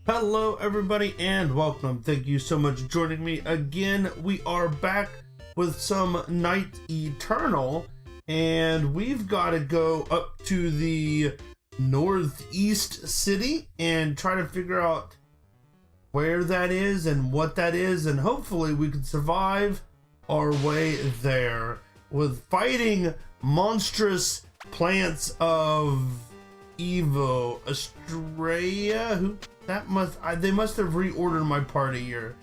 Hello everybody and welcome. Thank you so much for joining me again. We are back with some Night Eternal and we've got to go up to the northeast city and try to figure out where that is and what that is, and hopefully we can survive our way there with fighting monstrous plants of Evo. Astraea, they must have reordered my party here.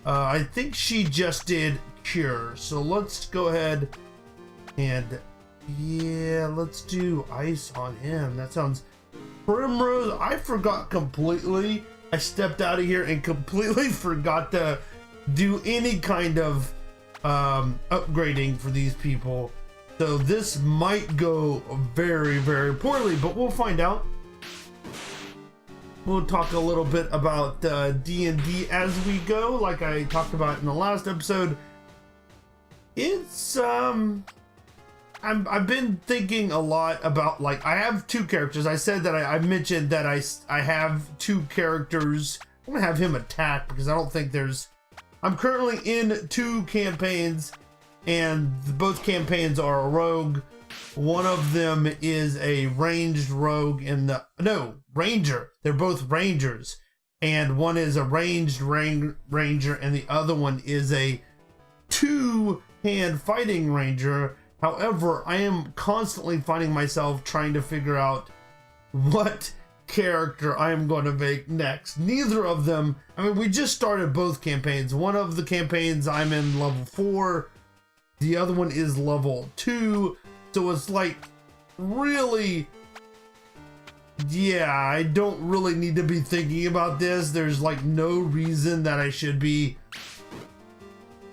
I think she just did cure, so let's go ahead and let's do ice on him. That sounds Primrose. I forgot completely. I stepped out of here and completely forgot to do any kind of upgrading for these people. So this might go very, very poorly, but we'll find out. We'll talk a little bit about D&D as we go, like I talked about in the last episode. It's I've been thinking a lot about, like, I have two characters. I said that I mentioned that I have two characters. I'm gonna have him attack because I don't think there's. I'm currently in two campaigns, and both campaigns are a rogue. One of them is a ranged rogue and ranger. They're both rangers, and one is a ranged ranger and the other one is a two-hand fighting ranger. However, I am constantly finding myself trying to figure out what character I am going to make next. Neither of them, I mean, we just started both campaigns. One of the campaigns I'm in level 4, the other one is level 2. So it's like, really, I don't really need to be thinking about this. There's like no reason that I should be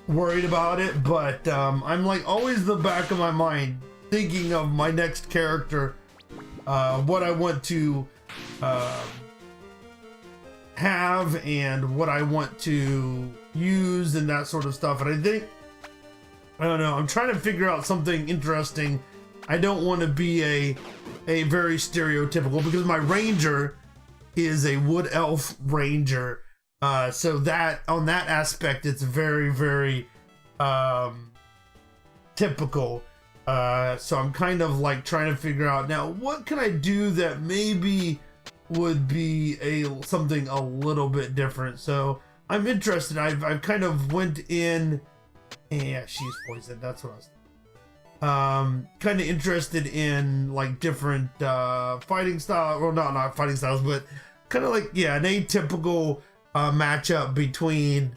worried about it, but I'm like always in the back of my mind thinking of my next character, what I want to have and what I want to use and that sort of stuff. And I think, I don't know, I'm trying to figure out something interesting. I don't want to be a very stereotypical, because my ranger is a wood elf ranger. So that on that aspect, it's very, very typical. So I'm kind of like trying to figure out now, what can I do that maybe would be something a little bit different. So I'm interested. I've kind of went in. Yeah, she's poisoned. That's what I was kind of interested in, like, different fighting style. Well, not fighting styles, but kind of like, an atypical matchup between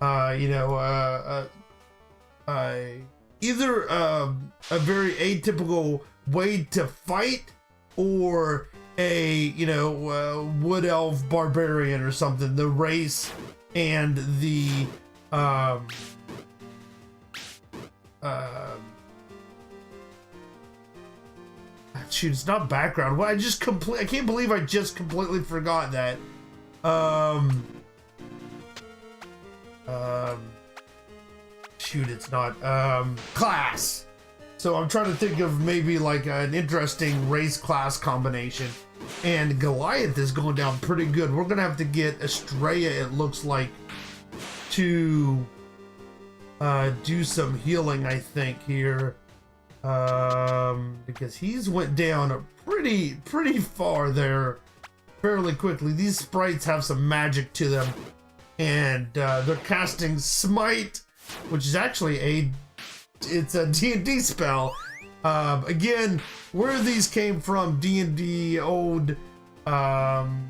either a very atypical way to fight, or a wood elf barbarian or something. The race and the shoot, it's not background. Well, I can't believe I just completely forgot that. Shoot, it's not class. So I'm trying to think of maybe like an interesting race class combination. And Goliath is going down pretty good. We're gonna have to get Astraea, it looks like, to do some healing, I think, here. Because he's went down a pretty far there fairly quickly. These sprites have some magic to them, and they're casting Smite, which is actually it's a D&D spell. Again, where these came from, D&D old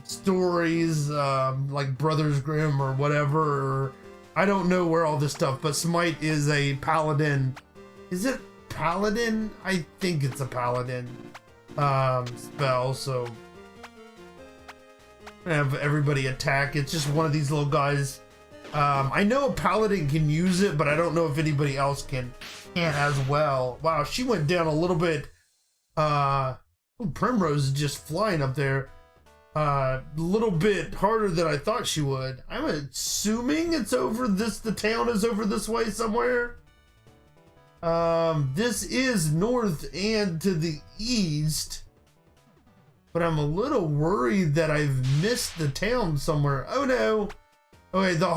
stories, like Brothers Grimm or whatever, or I don't know where all this stuff, but Smite is a paladin. Is it paladin? I think it's a paladin spell. So have everybody attack. It's just one of these little guys. I know a paladin can use it, but I don't know if anybody else can as well. Wow, she went down a little bit. Primrose is just flying up there. A little bit harder than I thought she would. I'm assuming it's over this. The town is over this way somewhere. This is north and to the east. but I'm a little worried that I've missed the town somewhere. Oh no. Okay, the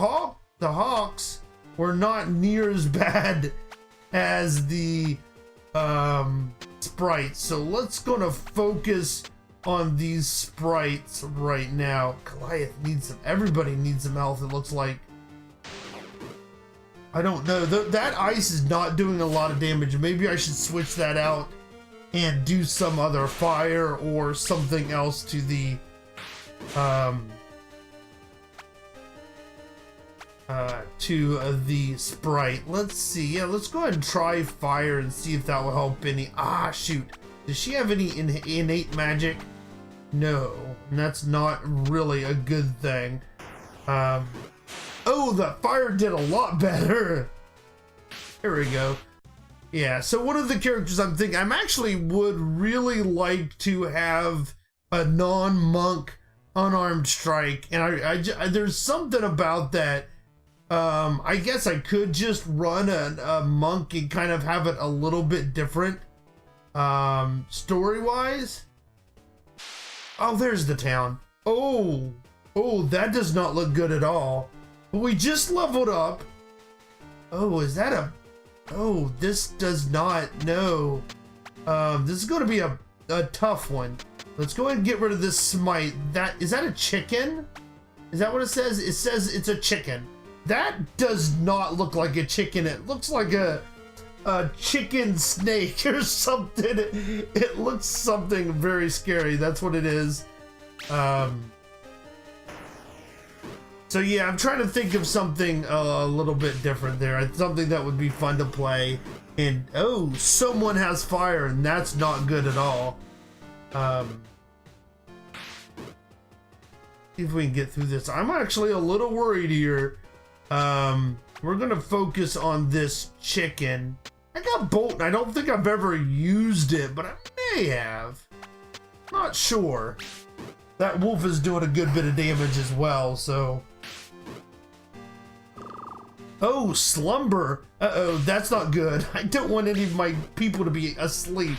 Hawks were not near as bad as the sprites. So let's gonna focus on these sprites right now. Goliath needs some, everybody needs some health, it looks like. I don't know, that ice is not doing a lot of damage. Maybe I should switch that out and do some other fire or something else to the sprite. Let's see. Yeah, let's go ahead and try fire and see if that will help any. Ah, shoot. Does she have any innate magic? No, and that's not really a good thing. Oh, the fire did a lot better. Here we go. Yeah, so one of the characters I'm thinking, actually would really like to have a non-monk unarmed strike, and I there's something about that. I guess I could just run a monk and kind of have it a little bit different, story-wise. Oh, there's the town. Oh, that does not look good at all. But we just leveled up. Oh, is that a... Oh, this does not... No. This is going to be a tough one. Let's go ahead and get rid of this smite. Is that a chicken? Is that what it says? It says it's a chicken. That does not look like a chicken. It looks like a chicken snake or something. It looks something very scary. That's what it is. So yeah, I'm trying to think of something a little bit different there. Something that would be fun to play. And oh, someone has fire, and that's not good at all. See if we can get through this. I'm actually a little worried here. We're gonna focus on this chicken. I got Bolt. I don't think I've ever used it, but I may have. Not sure. That wolf is doing a good bit of damage as well, so. Oh, slumber. Uh-oh, that's not good. I don't want any of my people to be asleep.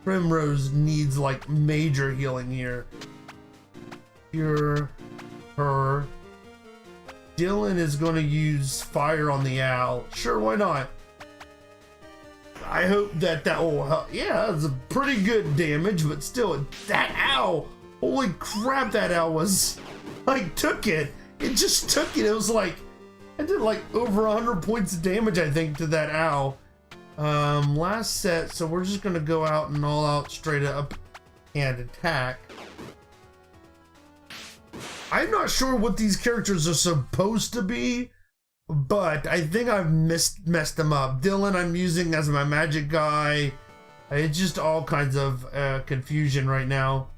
Primrose needs like major healing here. Cure her. Dylan is going to use fire on the owl. Sure, why not? I hope that will help. Yeah, that's a pretty good damage, but still, that owl. Holy crap, that owl was like took it. It just took it. It was like, I did like over 100 points of damage, I think, to that owl. Last set, so we're just gonna go out and all out straight up and attack. I'm not sure what these characters are supposed to be, but I think I've messed them up. Dylan I'm using as my magic guy. It's just all kinds of confusion right now.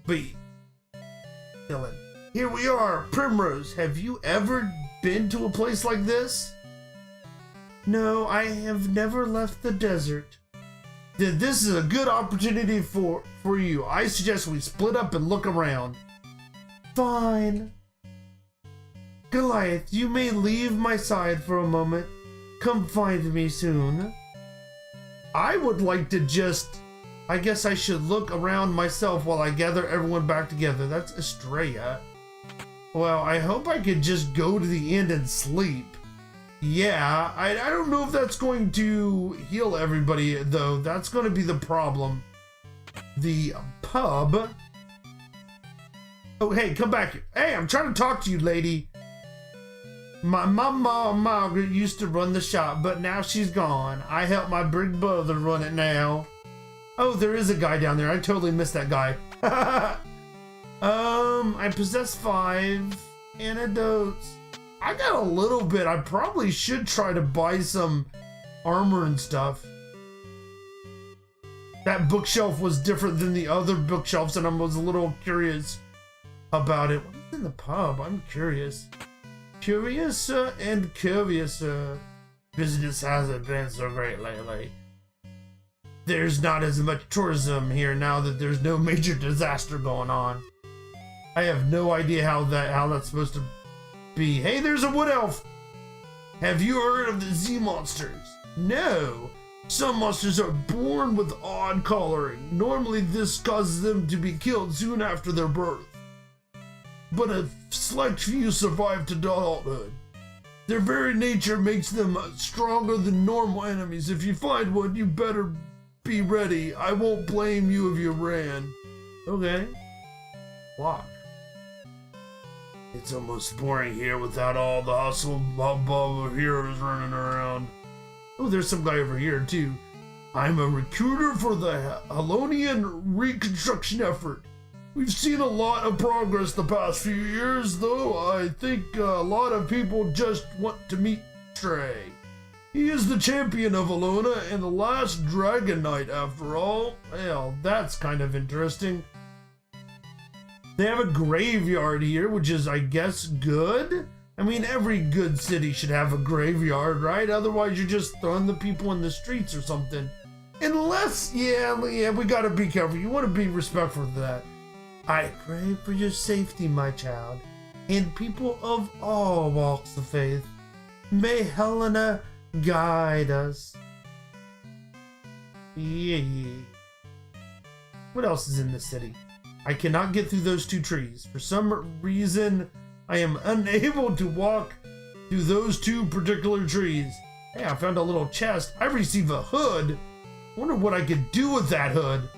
But Dylan, here we are, Primrose. Have you ever been to a place like this? No, I have never left the desert. This is a good opportunity for you. I suggest we split up and look around. Fine. Goliath, you may leave my side for a moment. Come find me soon. I would like to just... I guess I should look around myself while I gather everyone back together. That's Astraea. Well, I hope I could just go to the inn and sleep. Yeah, I don't know if that's going to heal everybody, though. That's going to be the problem. The pub. Oh, hey, come back here. Hey, I'm trying to talk to you, lady. My mama, Margaret, used to run the shop, but now she's gone. I help my big brother run it now. Oh, there is a guy down there. I totally missed that guy. I possess 5 antidotes. I got a little bit. I probably should try to buy some armor and stuff. That bookshelf was different than the other bookshelves, and I was a little curious about it. What's in the pub? I'm curious. Curious and curious. Business hasn't been so great lately. There's not as much tourism here now that there's no major disaster going on. I have no idea how that's supposed to be. Hey, there's a wood elf. Have you heard of the Z monsters? No. Some monsters are born with odd coloring. Normally this causes them to be killed soon after their birth. But a select few survive to adulthood. Their very nature makes them stronger than normal enemies. If you find one, you better be ready. I won't blame you if you ran. Okay. Lock. It's almost boring here without all the hustle and hubbub of heroes running around. Oh, there's some guy over here too. I'm a recruiter for the Halonian reconstruction effort. We've seen a lot of progress the past few years, though I think a lot of people just want to meet Astraea. He is the champion of Alona and the last Dragon Knight after all. Well, that's kind of interesting. They have a graveyard here, which is, I guess, good. I mean, every good city should have a graveyard, right? Otherwise, you're just throwing the people in the streets or something. Unless, yeah, we gotta be careful. You want to be respectful of that. I pray for your safety, my child, and people of all walks of faith. May Helena guide us. Yeah. What else is in the city? I cannot get through those two trees. For some reason, I am unable to walk through those two particular trees. Hey, I found a little chest. I receive a hood. Wonder what I could do with that hood.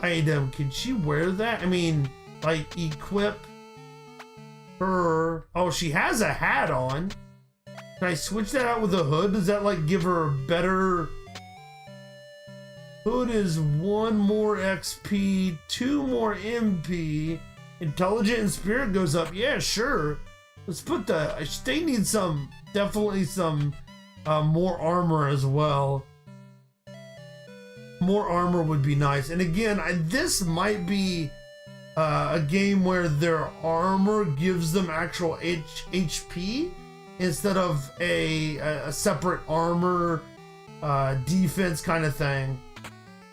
Item, can she wear that? I mean, like, equip her. Oh, she has a hat on. Can I switch that out with a hood? Does that, like, give her a better... Hood is 1 more XP, 2 more MP. Intelligent and spirit goes up. Yeah, sure. Let's put the... They need some... Definitely some more armor as well. More armor would be nice. And again, this might be a game where their armor gives them actual HP instead of a separate armor defense kind of thing.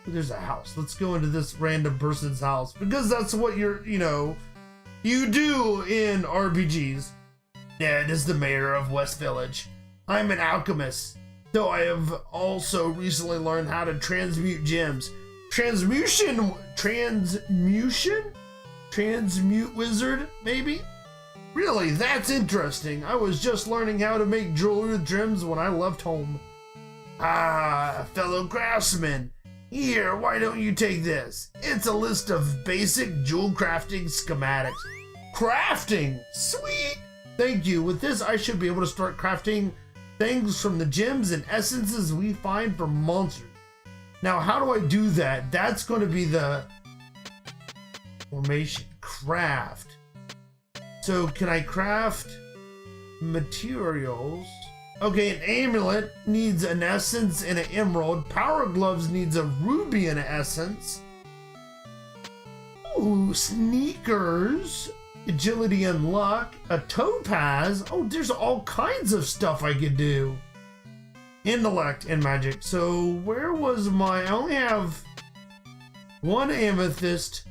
There's a house. Let's go into this random person's house because that's what you do in RPGs. Yeah, it is the mayor of West Village. I'm an alchemist. Though I have also recently learned how to transmute gems. Transmute wizard, maybe? Really, that's interesting. I was just learning how to make jewelry with gems when I left home. Ah, fellow craftsman. Here, why don't you take this? It's a list of basic jewel crafting schematics. Crafting! Sweet! Thank you. With this, I should be able to start crafting things from the gems and essences we find from monsters. Now, how do I do that? That's going to be the formation craft. So can I craft materials? Okay, an amulet needs an essence and an emerald. Power gloves needs a ruby and an essence. Ooh, sneakers. Agility and luck, a topaz. Oh, there's all kinds of stuff I could do. Intellect and magic. So where was my... I only have 1 amethyst,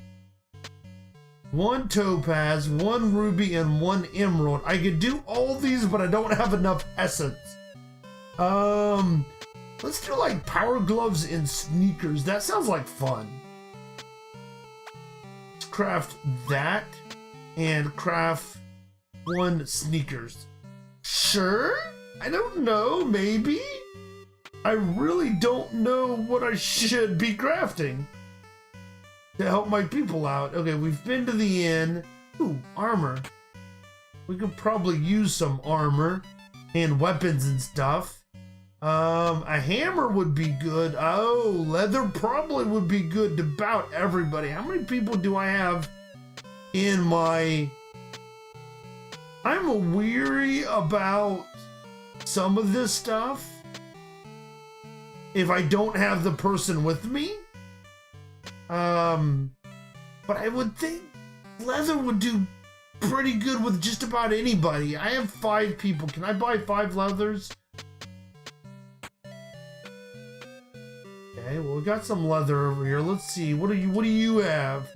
1 topaz, 1 ruby, and 1 emerald. I could do all these, but I don't have enough essence. Let's do like power gloves and sneakers. That sounds like fun. Let's craft that. And craft 1 sneakers. Sure? I don't know, maybe? I really don't know what I should be crafting to help my people out. Okay, we've been to the inn. Ooh, armor. We could probably use some armor and weapons and stuff. A hammer would be good. Oh, leather probably would be good to about everybody. How many people do I have in my... I'm weary about some of this stuff if I don't have the person with me. But I would think leather would do pretty good with just about anybody. I have 5 people. Can I buy 5 leathers? Okay, well, we got some leather over here. Let's see. What do you have?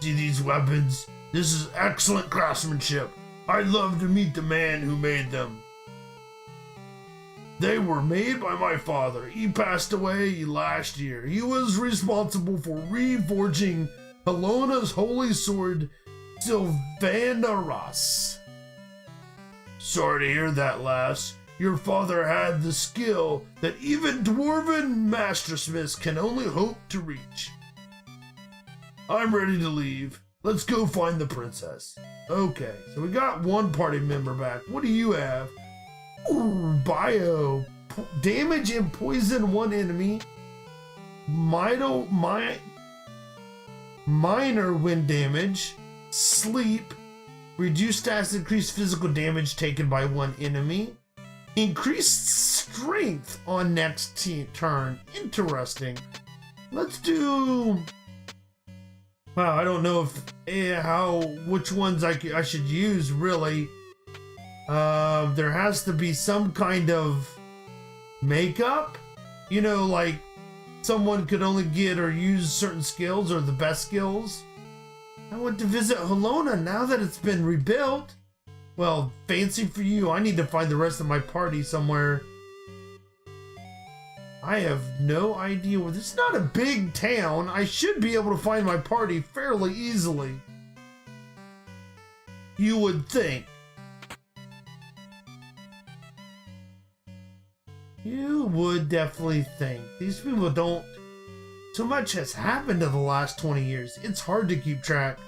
See these weapons? This is excellent craftsmanship. I'd love to meet the man who made them. They were made by my father. He passed away last year. He was responsible for reforging Helona's holy sword, Sylvaneros. Sorry to hear that, lass. Your father had the skill that even dwarven mastersmiths can only hope to reach. I'm ready to leave. Let's go find the princess. Okay, so we got one party member back. What do you have? Ooh, bio. Damage and poison one enemy. Minor wind damage. Sleep. Reduced stats, increased physical damage taken by one enemy. Increased strength on next turn. Interesting. Let's do... Wow, I don't know if which ones I should use really. There has to be some kind of makeup, you know, like someone could only get or use certain skills or the best skills. I went to visit Helona now that it's been rebuilt. Well, fancy for you. I need to find the rest of my party somewhere. I have no idea where. This is not a big town. I should be able to find my party fairly easily. You would think. You would definitely think. These people don't... So much has happened in the last 20 years. It's hard to keep track.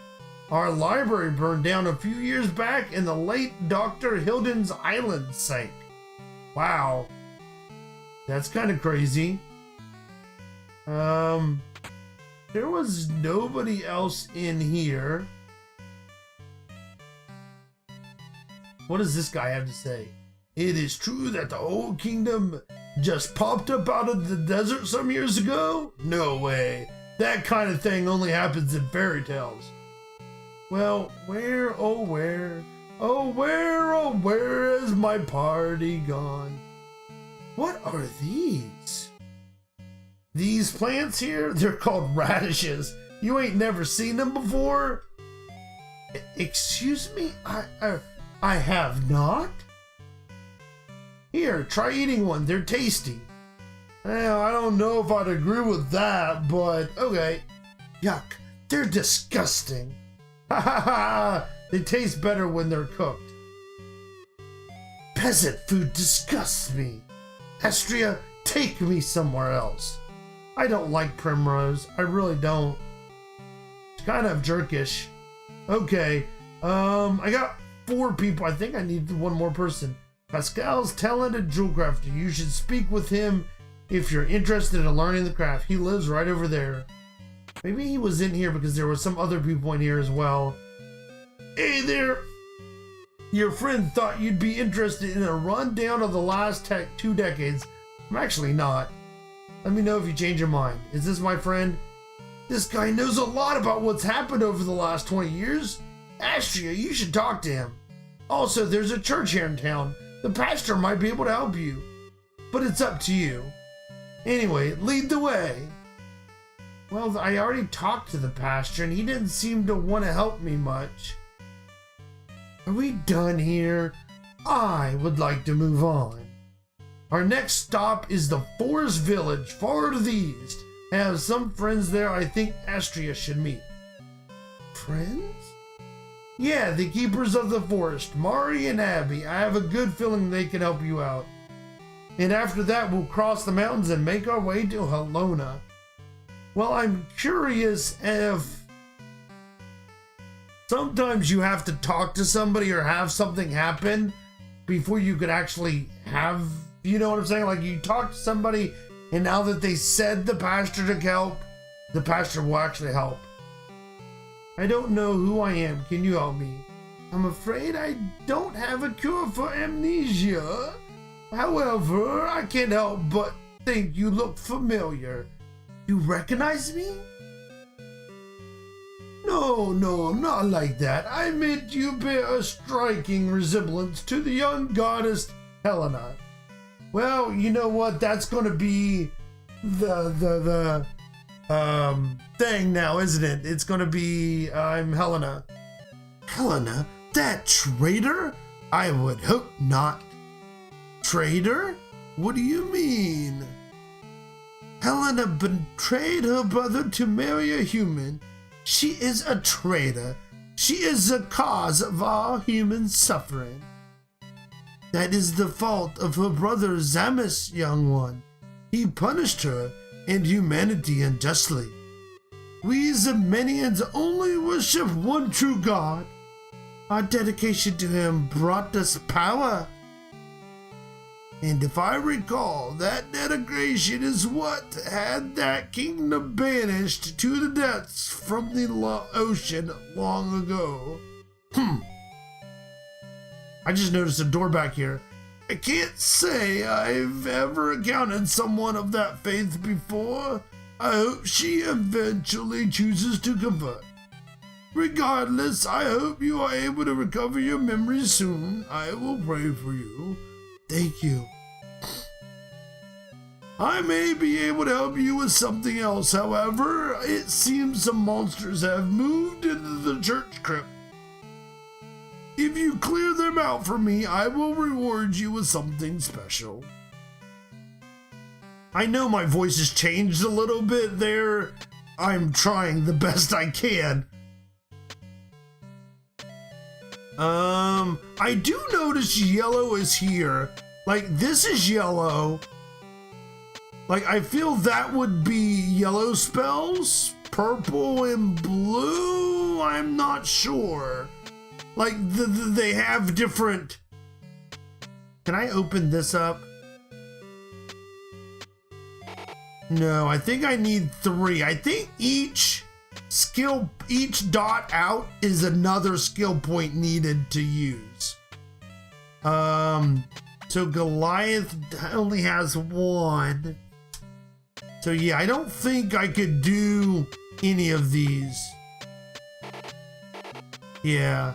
Our library burned down a few years back and the late Dr. Hilden's island sank. Wow. That's kind of crazy. There was nobody else in here. What does this guy have to say? It is true that the whole kingdom just popped up out of the desert some years ago? No way. That kind of thing only happens in fairy tales. Well, where is my party gone? What are these? These plants here? They're called radishes. You ain't never seen them before? Excuse me? I have not? Here, try eating one. They're tasty. Well, I don't know if I'd agree with that, but okay. Yuck. They're disgusting. Ha ha ha! They taste better when they're cooked. Peasant food disgusts me. Astraea, take me somewhere else. I don't like Primrose. I really don't. It's kind of jerkish. Okay. I got 4 people. I think I need one more person. Pascal's talented jewel crafter. You should speak with him if you're interested in learning the craft. He lives right over there. Maybe he was in here because there were some other people in here as well. Hey there! Your friend thought you'd be interested in a rundown of the last 2 decades. I'm actually not. Let me know if you change your mind. Is this my friend? This guy knows a lot about what's happened over the last 20 years. Astraea, you should talk to him. Also, there's a church here in town. The pastor might be able to help you. But it's up to you. Anyway, lead the way. Well, I already talked to the pastor and he didn't seem to want to help me much. Are we done here? I would like to move on. Our next stop is the forest village far to the east. I have some friends there I think Astraea should meet. Friends? Yeah, the keepers of the forest, Mari and Abby. I have a good feeling they can help you out. And after that, we'll cross the mountains and make our way to Helona. Well, I'm curious if sometimes you have to talk to somebody or have something happen before you could actually have, you know what I'm saying? Like you talk to somebody and now that they said the pastor to help, the pastor will actually help. I don't know who I am. Can you help me? I'm afraid I don't have a cure for amnesia. However, I can't help but think you look familiar. You recognize me? No, not like that. I meant you bear a striking resemblance to the young goddess Helena. Well, you know what? That's going to be the thing now, isn't it? It's going to be I'm Helena. Helena? That traitor? I would hope not. Traitor? What do you mean? Helena betrayed her brother to marry a human. She is a traitor. She is the cause of all human suffering. That is the fault of her brother Zamus, young one. He punished her and humanity unjustly. We Zemenians only worship one true God. Our dedication to him brought us power. And if I recall, that dedication is what had that kingdom banished to the depths from the ocean long ago. I just noticed a door back here. I can't say I've ever encountered someone of that faith before. I hope she eventually chooses to convert. Regardless, I hope you are able to recover your memories soon. I will pray for you. Thank you. I may be able to help you with something else, however. It seems some monsters have moved into the church crypt. If you clear them out for me, I will reward you with something special. I know my voice has changed a little bit there. I'm trying the best I can. I do notice yellow is here. Like, this is yellow. Like, I feel that would be yellow spells. Purple and blue, I'm not sure. Like, they have different... Can I open this up? No, I think I need 3. I think each dot out is another skill point needed to use. So Goliath only has 1. So yeah, I don't think I could do any of these. Yeah.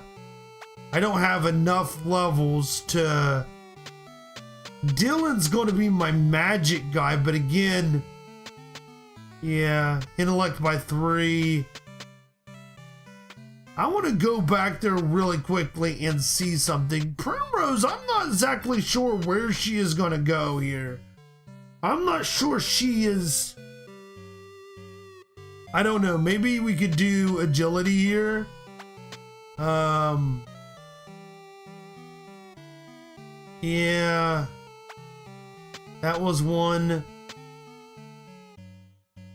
I don't have enough levels to... Dylan's going to be my magic guy, but again... Yeah, intellect by 3. I want to go back there really quickly and see something. Primrose, I'm not exactly sure where she is going to go here. I'm not sure she is... I don't know, maybe we could do agility here. Yeah. That was 1.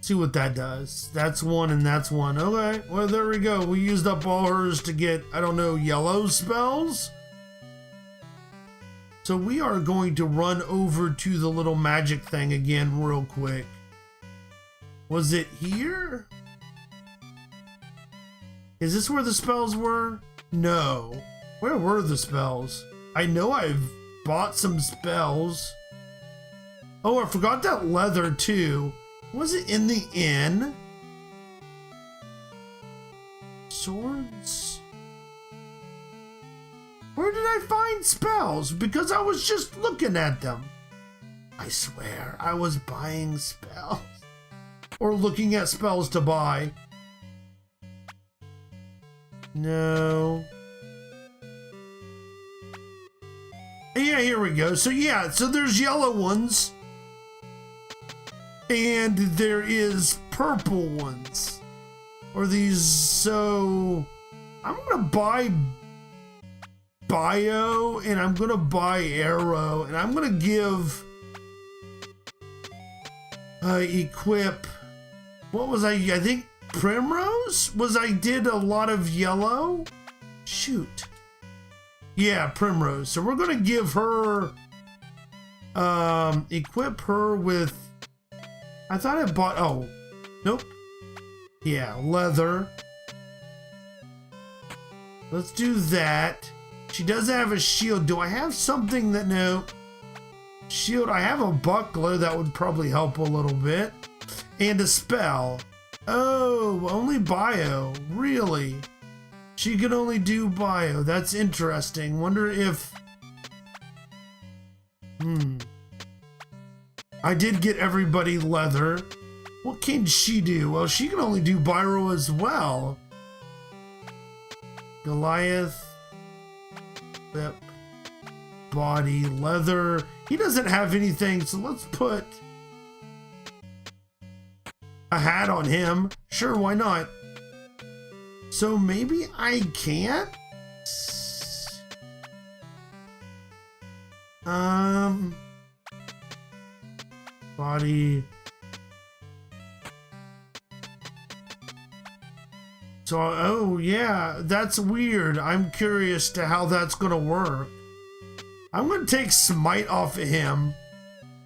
See what that does. That's 1 and that's 1. Okay, well, there we go. We used up all hers to get, I don't know, yellow spells. So we are going to run over to the little magic thing again real quick. Was it here? Is this where the spells were? No. Where were the spells? I know I've bought some spells. Oh, I forgot that leather too. Was it in the inn? Swords? Where did I find spells? Because I was just looking at them. I swear I was buying spells. Or looking at spells to buy. No. Yeah, here we go. So yeah, so there's yellow ones. And there is purple ones. Or these, so... I'm gonna buy Bio, and I'm gonna buy Arrow, and I'm gonna give... equip... What was I think Primrose? I did a lot of yellow? Shoot. Yeah, Primrose. So we're gonna give her... equip her with... I thought I bought... Oh. Nope. Yeah, leather. Let's do that. She does have a shield. Do I have something that... No. Shield. I have a buckler that would probably help a little bit. And a spell. Oh, only bio. Really? She can only do bio. That's interesting. Wonder if... I did get everybody leather. What can she do? Well, she can only do Biro as well. Goliath. Yep. body, leather. He doesn't have anything, so let's put a hat on him. Sure, why not? So maybe I can't? Body. So, oh yeah, that's weird. I'm curious to how that's gonna work. I'm gonna take Smite off of him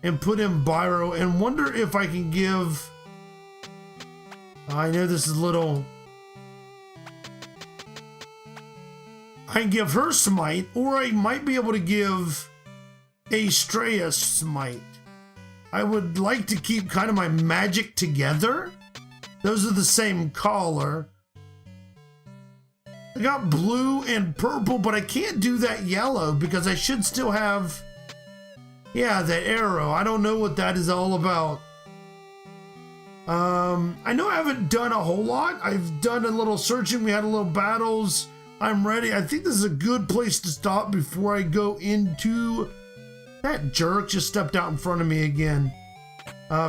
and put in Biro and wonder if I can give... I know this is little... I can give her Smite, or I might be able to give Astraea Smite. I would like to keep kind of my magic together. Those are the same color. I got blue and purple, but I can't do that yellow because I should still have, yeah, that arrow. I don't know what that is all about. I know I haven't done a whole lot. I've done a little searching. We had a little battles. I'm ready. I think this is a good place to stop before I go into... That jerk just stepped out in front of me again.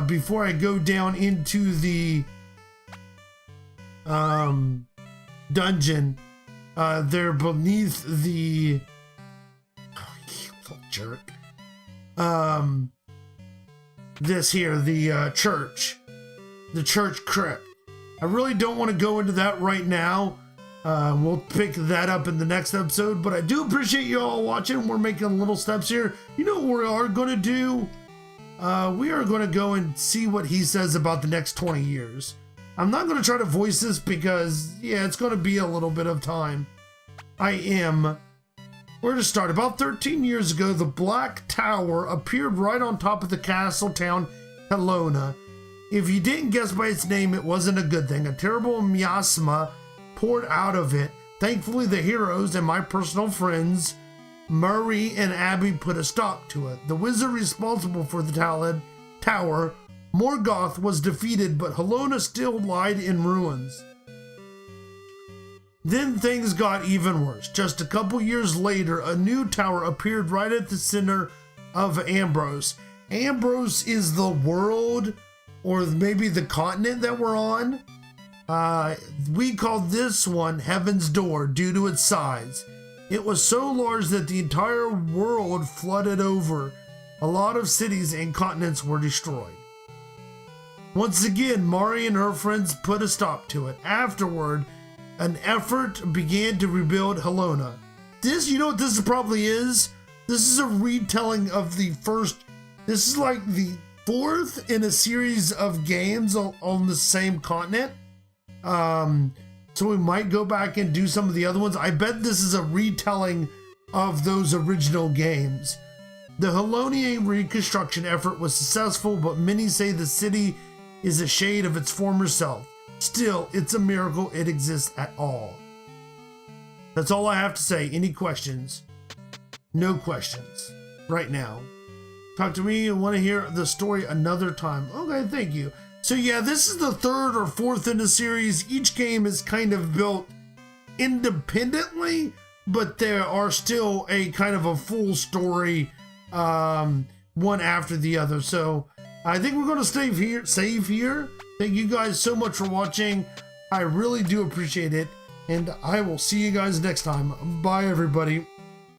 Before I go down into the dungeon. They're beneath the... Oh, you little jerk. This here, the church. The church crypt. I really don't want to go into that right now. We'll pick that up in the next episode, but I do appreciate you all watching. We're making little steps here. You know what we are going to do? We are going to go and see what he says about the next 20 years. I'm not going to try to voice this because, yeah, it's going to be a little bit of time. Where to start? About 13 years ago, the Black Tower appeared right on top of the castle town, Helona. If you didn't guess by its name, it wasn't a good thing. A terrible miasma poured out of it. Thankfully, the heroes and my personal friends, Murray and Abby, put a stop to it. The wizard responsible for the tower, Morgoth, was defeated, but Helona still lied in ruins. Then things got even worse. Just a couple years later, a new tower appeared right at the center of Ambrose. Ambrose is the world, or maybe the continent that we're on. We called this one Heaven's Door due to its size. It was so large that the entire world flooded over. A lot of cities and continents were destroyed. Once again, Mari and her friends put a stop to it. Afterward, an effort began to rebuild Helona. This, you know what this probably is? This is a retelling of the first, this is like the fourth in a series of games on the same continent. So we might go back and do some of the other ones. I bet this is a retelling of those original games. The Helonian reconstruction effort was successful, but many say the city is a shade of its former self. Still, it's a miracle it exists at all. That's all I have to say. Any questions? No questions right now. Talk to me and want to hear the story another time. Okay, thank you. So yeah, this is the third or fourth in the series. Each game is kind of built independently, but there are still a kind of a full story, one after the other. So I think we're going to save here. Thank you guys so much for watching. I really do appreciate it, and I will see you guys next time. Bye, everybody.